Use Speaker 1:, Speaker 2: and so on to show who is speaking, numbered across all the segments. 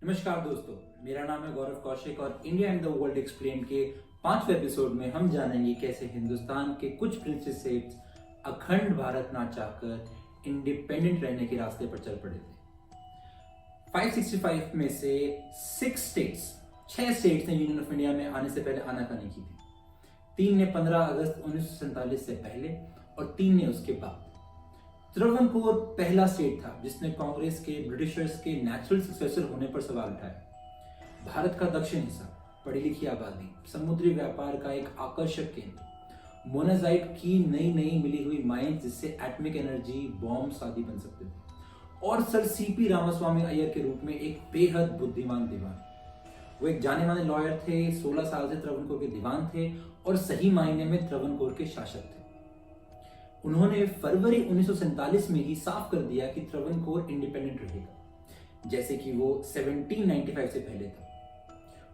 Speaker 1: नमस्कार दोस्तों, मेरा नाम है गौरव कौशिक और India and the world explain के 5वें एपिसोड में हम जानेंगे कैसे हिंदुस्तान के कुछ प्रिंसेस स्टेट्स अखंड भारत ना चाहकर इंडिपेंडेंट रहने के रास्ते पर चल पड़े थे। 565 में से 6 स्टेट्स ने यूनियन ऑफ इंडिया में आने से पहले आनाकानी की थी। 3 ने 15 अगस्त 1947 से पहले और 3 ने उसके बाद। त्रावणकोर पहला स्टेट था जिसने कांग्रेस के ब्रिटिशर्स के नेचुरल सक्सेसर होने पर सवाल उठाया। भारत का दक्षिण हिस्सा, पढ़ी लिखी आबादी, समुद्री व्यापार का एक आकर्षक केंद्र, मोनाजाइट की नई मिली हुई माइंस जिससे एटॉमिक एनर्जी बॉम्ब्स आदि बन सकते थे, और सर सीपी रामास्वामी अय्यर के रूप में एक बेहद बुद्धिमान दीवान। वो एक जाने माने लॉयर थे, 16 साल से त्रावणकोर के दीवान थे और सही मायने में त्रावणकोर के शासक थे। उन्होंने फरवरी 1947 में ही साफ कर दिया कि त्रावणकोर इंडिपेंडेंट रहेगा, जैसे कि वो 1795 से पहले था।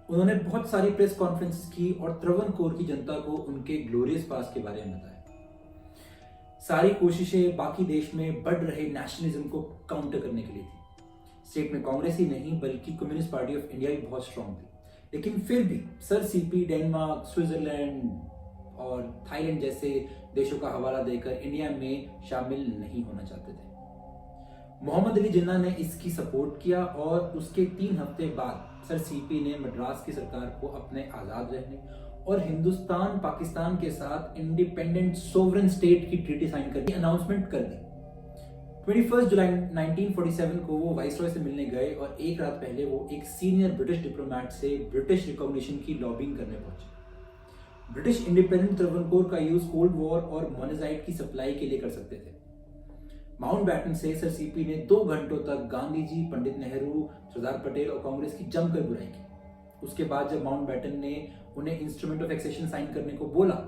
Speaker 1: उन्होंने बहुत सारी प्रेस कॉन्फ्रेंसेस की और त्रावणकोर की जनता को उनके ग्लोरियस पास्ट के बारे में बताया। सारी कोशिशें बाकी देश में बढ़ रहे नेशनलिज्म को काउंटर करने के लिए थी। स्टेट में कांग्रेस ही नहीं बल्कि कम्युनिस्ट पार्टी ऑफ इंडिया भी बहुत स्ट्रांग थी, लेकिन फिर भी सर सीपी डेनमार्क, स्विट्जरलैंड और थाईलैंड जैसे देशों का हवाला देकर इंडिया में शामिल नहीं होना चाहते थे। मोहम्मद अली जिन्ना ने इसकी सपोर्ट किया और उसके 3 हफ्ते बाद सर सीपी ने मद्रास की सरकार को अपने आजाद रहने और हिंदुस्तान पाकिस्तान के साथ इंडिपेंडेंट सोवरेन स्टेट की ट्रीटी साइन करने की अनाउंसमेंट कर दी। 21 जुलाई 1947 को वो वाइसरॉय से मिलने गए और एक रात पहले वो एक सीनियर ब्रिटिश डिप्लोमेट से ब्रिटिश रिकॉग्निशन की लॉबिंग करने पहुंचे। ब्रिटिश इंडिपेंडेंट त्रावणकोर का यूज कोल्ड वॉर और मोनाजाइट की सप्लाई के लिए कर सकते थे। माउंटबेटन से सर सीपी ने 2 घंटों तक गांधी जी, पंडित नेहरू, सरदार पटेल और कांग्रेस की जमकर बुराई की। उसके बाद जब माउंटबेटन ने उन्हें इंस्ट्रूमेंट ऑफ एक्सेशन साइन करने को बोला,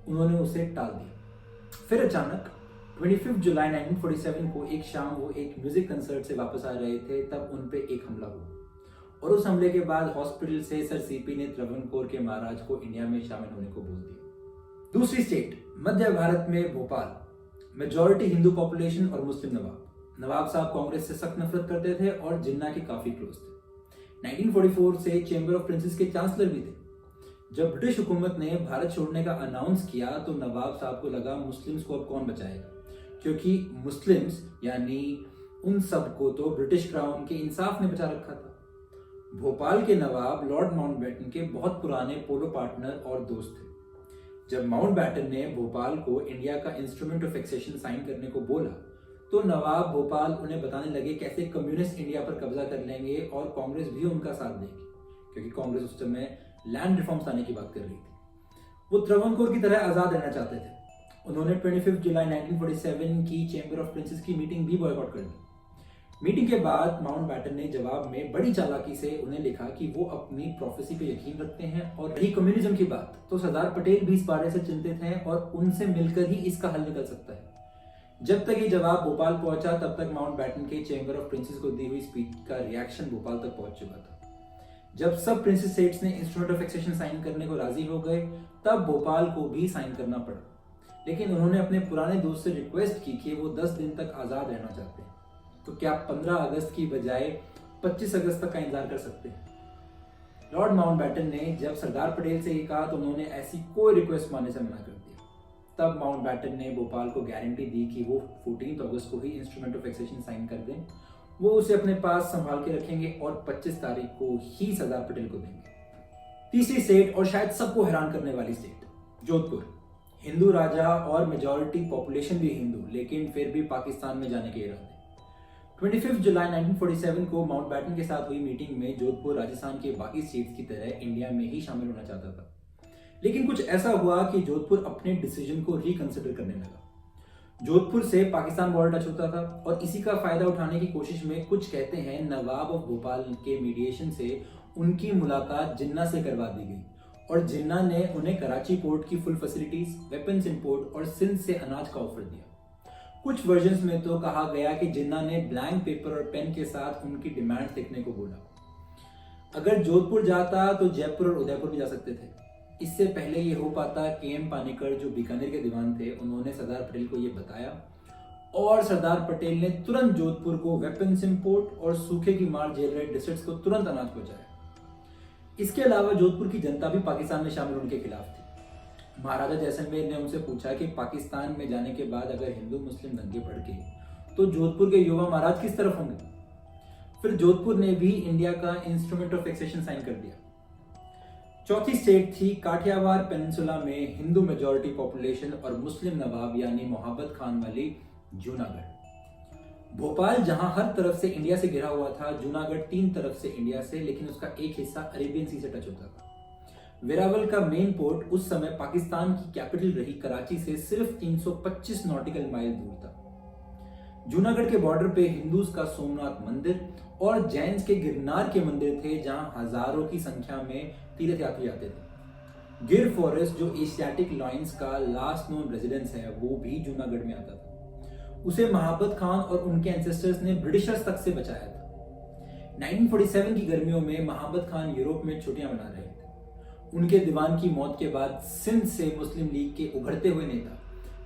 Speaker 1: उन्होंने उसे टाल दिया। फिर अचानक 25 जुलाई 1947 को एक शाम वो एक म्यूजिक कंसर्ट से वापस आ रहे थे, तब उन पे एक हमला हुआ और उस हमले के बाद हॉस्पिटल से सर सीपी ने त्रावणकोर के महाराज को इंडिया में शामिल होने को बोल दिया। दूसरी स्टेट, मध्य भारत में भोपाल, मेजॉरिटी हिंदू पॉपुलेशन और मुस्लिम नवाब साहब कांग्रेस से सख्त नफरत करते थे और जिन्ना के काफी क्लोज थे। 1944 से चेंबर ऑफ प्रिंसेस के चांसलर भी थे। जब ब्रिटिश हुकूमत ने भारत छोड़ने का अनाउंस किया तो नवाब साहब को लगा मुस्लिम्स को अब कौन बचाएगा, क्योंकि मुस्लिम्स यानी उन सबको तो ब्रिटिश क्राउन के इंसाफ ने बचा रखा था। भोपाल के नवाब लॉर्ड माउंटबेटन के बहुत पुराने पोलो पार्टनर और दोस्त थे। जब माउंटबेटन ने भोपाल को इंडिया का इंस्ट्रूमेंट ऑफ एक्सेशन साइन करने को बोला तो नवाब भोपाल उन्हें बताने लगे कैसे कम्युनिस्ट इंडिया पर कब्जा कर लेंगे और कांग्रेस भी उनका साथ देगी, क्योंकि कांग्रेस उस समय लैंड रिफॉर्म्स लाने की बात कर रही थी। वो त्रावणकोर की तरह आजाद रहना चाहते थे। उन्होंने 25 जुलाई 1947 की चेंबर ऑफ प्रिंसेस की मीटिंग भी बॉयकॉट कर दी। मीटिंग के बाद माउंटबेटन ने जवाब में बड़ी चालाकी से उन्हें लिखा कि वो अपनी प्रोफेसी पे यकीन रखते हैं और रही कम्युनिज्म की बात तो सरदार पटेल भी इस बारे से चिंतित हैं और उनसे मिलकर ही इसका हल निकल सकता है। जब तक ये जवाब भोपाल पहुंचा तब तक माउंटबेटन के चेंबर ऑफ प्रिंसेस को दी हुई स्पीच का रिएक्शन भोपाल तक पहुंच चुका था। जब सब प्रिंसेस स्टेट्स ने इंस्ट्रूमेंट ऑफ एक्सेशन साइन करने को राजी हो गए तब भोपाल को भी साइन करना पड़ा, लेकिन उन्होंने अपने पुराने दोस्त से रिक्वेस्ट की कि वो 10 दिन तक आजाद रहना चाहते हैं। तो क्या 15 अगस्त की बजाय 25 अगस्त तक का इंतजार कर सकते हैं? लॉर्ड माउंटबेटन ने जब सरदार पटेल से ये कहा तो उन्होंने ऐसी कोई रिक्वेस्ट मानने से मना कर दिया। तब माउंटबेटन ने भोपाल को गारंटी दी कि वो 14 अगस्त को ही इंस्ट्रूमेंट ऑफ एक्सेशन साइन कर दें, वो उसे अपने पास संभाल के रखेंगे और 25 तारीख को ही सरदार पटेल को देंगे। तीसरी स्टेट और शायद सबको हैरान करने वाली स्टेट, जोधपुर। हिंदू राजा और मेजॉरिटी पॉपुलेशन भी हिंदू, लेकिन फिर भी पाकिस्तान में जाने के इरादे। 25 जुलाई 1947 को माउंटबेटन के साथ हुई मीटिंग में जोधपुर राजस्थान के बाकी स्टेट्स की तरह इंडिया में ही शामिल होना चाहता था, लेकिन कुछ ऐसा हुआ कि जोधपुर अपने डिसीजन को रिकंसिडर करने लगा। जोधपुर से पाकिस्तान बॉर्डर टच होता था और इसी का फायदा उठाने की कोशिश में कुछ कहते हैं नवाब ऑफ भोपाल के मीडिएशन से उनकी मुलाकात जिन्ना से करवा दी गई और जिन्ना ने उन्हें कराची पोर्ट की फुल फैसिलिटीज, वेपन्स इंपोर्ट और सिंध से अनाज का ऑफर दिया। कुछ वर्जन्स में तो कहा गया कि जिन्ना ने ब्लैंक पेपर और पेन के साथ उनकी डिमांड लिखने को बोला। अगर जोधपुर जाता तो जयपुर और उदयपुर भी जा सकते थे। इससे पहले ये हो पाता, के एम पानीकर जो बीकानेर के दीवान थे, उन्होंने सरदार पटेल को ये बताया और सरदार पटेल ने तुरंत जोधपुर को वेपन्स इंपोर्ट और सूखे की मार झेल रहे डिस्ट्रिक्ट्स को तुरंत अनाज पहुंचाया। इसके अलावा जोधपुर की जनता भी पाकिस्तान में शामिल होने के खिलाफ थी। महाराजा जैसलमेर ने उनसे पूछा कि पाकिस्तान में जाने के बाद अगर हिंदू मुस्लिम दंगे भड़के तो जोधपुर के युवा महाराज किस तरफ होंगे। फिर जोधपुर ने भी इंडिया का इंस्ट्रूमेंट ऑफ एक्सेशन साइन कर दिया। चौथी स्टेट थी काठियावाड़ पेनिनसुला में हिंदू मेजॉरिटी पॉपुलेशन और मुस्लिम नवाब यानी मोहब्बत खान वाली जूनागढ़। भोपाल जहां हर तरफ से इंडिया से घिरा हुआ था, जूनागढ़ 3 तरफ से इंडिया से, लेकिन उसका एक हिस्सा अरेबियन सी से टच होता था। वेरावल का मेन पोर्ट उस समय पाकिस्तान की कैपिटल रही कराची से सिर्फ 325 नॉटिकल माइल दूर था। जूनागढ़ के बॉर्डर पे हिंदूज का सोमनाथ मंदिर और जैन्स के गिरनार के मंदिर थे, जहां हजारों की संख्या में तीर्थ यात्री आते थे। गिर फॉरेस्ट जो एशियाटिक लायंस का लास्ट नोन रेजिडेंस है, वो भी जूनागढ़ में आता था। उसे मोहब्बत खान और उनके एंसेस्टर्स ने ब्रिटिशर्स तक से बचाया था। 1947 की गर्मियों में मोहब्बत खान यूरोप में छुट्टियां मना रहे थे। उनके दीवान की मौत के बाद सिंध से मुस्लिम लीग के उभरते हुए नेता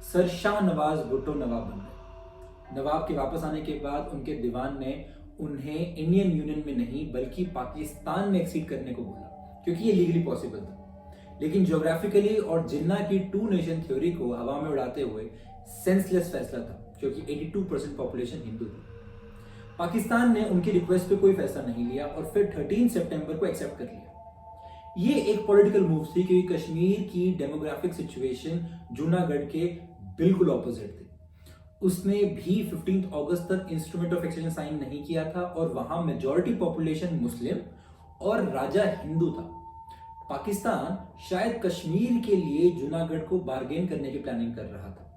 Speaker 1: सर शाह नवाज भुट्टो नवाब बन गए। नवाब के वापस आने के बाद उनके दीवान ने उन्हें इंडियन यूनियन में नहीं बल्कि पाकिस्तान में एक्सीड करने को बोला, क्योंकि ये लीगली पॉसिबल था। लेकिन ज्योग्राफिकली और जिन्ना की 2 नेशन थ्योरी को हवा में उड़ाते हुए सेंसलेस फैसला था, क्योंकि 82% पॉपुलेशन हिंदू थी। पाकिस्तान ने उनकी रिक्वेस्ट पे कोई फैसला नहीं लिया और फिर 13 सितंबर को एक्सेप्ट कर लिया। ये एक पॉलिटिकल मूव थी, क्योंकि कश्मीर की डेमोग्राफिक सिचुएशन जूनागढ़ के बिल्कुल ऑपोजिट थी। उसने भी 15 अगस्त तक इंस्ट्रूमेंट ऑफ एक्सचेंज साइन नहीं किया था और वहां मेजॉरिटी पॉपुलेशन मुस्लिम और राजा हिंदू था। पाकिस्तान शायद कश्मीर के लिए जूनागढ़ को बार्गेन करने की प्लानिंग कर रहा था।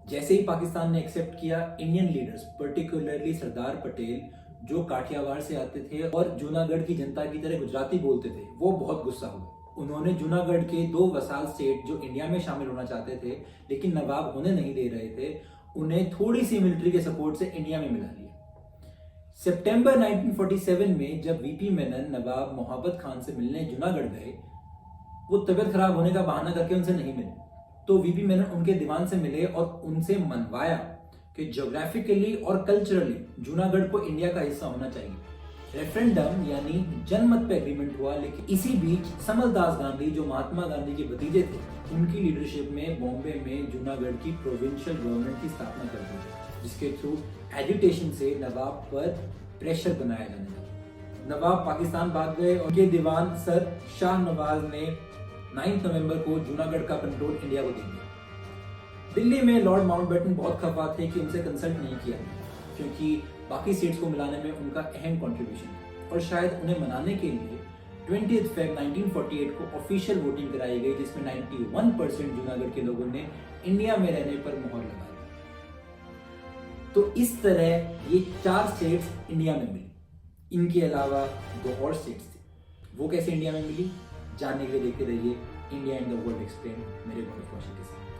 Speaker 1: जैसे ही पाकिस्तान ने एक्सेप्ट किया, Indian leaders particularly Sardar Patel जो काठियावाड़ से आते थे और जूनागढ़ की जनता की तरह गुजराती बोलते थे, वो बहुत गुस्सा हुए। उन्होंने जूनागढ़ के 2 वसाल स्टेट जो इंडिया में शामिल होना चाहते थे लेकिन नवाब होने नहीं दे रहे थे, उन्हें थोड़ी सी मिलिट्री के सपोर्ट से इंडिया में मिला लिया। सितंबर 1947 में जब वीपी मेनन नवाब मोहब्बत खान से मिलने जूनागढ़ गए, वो तबीयत खराब होने का बहाना करके उनसे नहीं मिले, तो वीपी मेनन उनके दीवान से मिले और उनसे मनवाया कि ज्योग्राफिकली और कल्चरली जूनागढ़ को इंडिया का हिस्सा होना चाहिए। रेफरेंडम यानी जनमत पे एग्रीमेंट हुआ, लेकिन इसी बीच समलदास गांधी जो महात्मा गांधी के भतीजे थे, उनकी लीडरशिप में बॉम्बे में जूनागढ़ की प्रोविंशियल गवर्नमेंट की स्थापना कर दी, जिसके थ्रू एजिटेशन से नवाब पर प्रेशर बनाया जाने लगा। नवाब पाकिस्तान भाग गए और उनके दीवान सर शाह नवाज ने 9 नवंबर को जूनागढ़ का कंट्रोल इंडिया को दे दिया। दिल्ली में लॉर्ड माउंटबेटन बहुत खफा थे कि उनसे कंसल्ट नहीं किया, क्योंकि बाकी स्टेट्स को मिलाने में उनका अहम कंट्रीब्यूशन था और शायद उन्हें मनाने के लिए 20 फरवरी 1948 को ऑफिशियल वोटिंग कराई गई, जिसमें 91% जूनागढ़ के लोगों ने इंडिया में रहने पर मोहर लगा दी। तो इस तरह ये 4 स्टेट्स इंडिया में मिली। इनके अलावा 2 और स्टेट्स थी, वो कैसे इंडिया में मिली जानने के लिए देखते रहिए India and the world explain मेरे गौरव कौशिक के साथ।